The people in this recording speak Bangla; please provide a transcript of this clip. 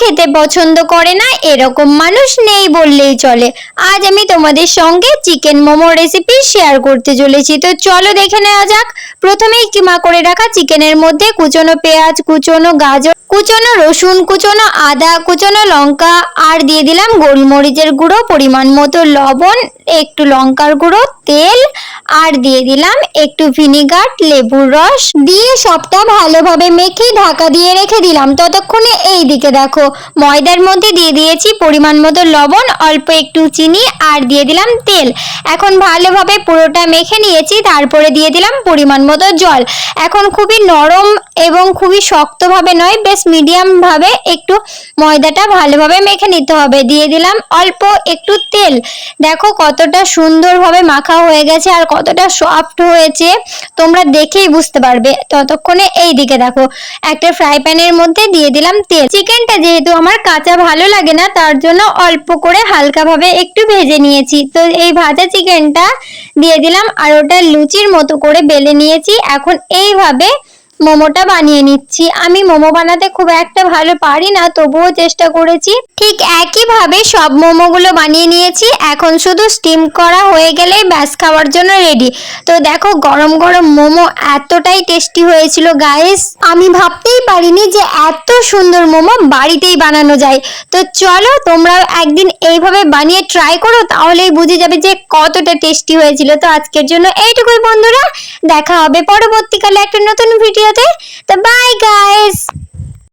খেতে পছন্দ করে না এরকম মানুষ নেই বললেই চলে। আজ আমি তোমাদের সঙ্গে চিকেন মোমো রেসিপি শেয়ার করতে চলেছি। তো চলো দেখে নেওয়া যাক। প্রথমেই কিমা করে রাখা চিকেনের মধ্যে কুচনো পেঁয়াজ, কুচনো গাজর, কুচনো রসুন, কুচনো আদা, কুচনো লঙ্কা আর দিয়ে দিলাম গোলমরিচের গুঁড়ো, পরিমাণ মতো লবণ, একটু লঙ্কার গুঁড়ো, তেল আর দিয়ে দিলাম একটু ভিনিগার, লেবুর রস দিয়ে সবটা ভালোভাবে মেখে ঢাকা দিয়ে রেখে দিলাম। ততক্ষণে এই দিকে দেখো, ময়দার মধ্যে দিয়ে দিয়েছি পরিমাণ মতো লবণ, অল্প একটু চিনি আর দিয়ে দিলাম তেল। এখন ভালোভাবে পুরোটা মেখে নিয়েছি, তারপরে দিয়ে দিলাম পরিমাণ মতো জল। এখন খুবই নরম এবং খুবই শক্তভাবে নয়, বেশ মিডিয়াম ভাবে একটু ময়দাটা ভালোভাবে মেখে নিতে হবে। দিয়ে দিলাম অল্প একটু তেল। দেখো কতটা সুন্দরভাবে মাখা হয়ে গেছে আর কতটা সফট হয়েছে, তোমরা দেখেই বুঝতে পারবে। ততক্ষণে এই দিকে দেখো, একটা ফ্রাই প্যানের মধ্যে দিয়ে দিলাম তেল। চিকেনটা যেহেতু আমার কাঁচা ভালো লাগে না, তার জন্য অল্প করে হালকাভাবে একটু ভেজে নিয়েছি। তো এই ভাজা চিকেনটা দিয়ে দিলাম আর ওটা লুচির মতো করে বেলে নিয়েছি। এখন এইভাবে মোমোটা বানিয়ে নিচ্ছি। আমি মোমো বানাতে খুব একটা ভালো পারি না, তবুও চেষ্টা করেছি। ঠিক একইভাবে সব মোমোগুলো বানিয়ে নিয়েছি। এখন শুধু স্টিম করা হয়ে গেলেই ব্যাস খাওয়ার জন্য রেডি। তো দেখো গরম গরম মোমো এতটাই টেস্টি হয়েছিল গাইস, আমি ভাবতেই পারিনি যে এত সুন্দর মোমো বাড়িতেই বানানো যায়। তো চলো তোমরাও একদিন এইভাবে বানিয়ে ট্রাই করো, তাহলেই বুঝে যাবে যে কতটা টেস্টি হয়েছিল। তো আজকের জন্য এইটুকুই বন্ধুরা, দেখা হবে পরবর্তীকালে একটা নতুন ভিডিওতে। তো বাই গাইস।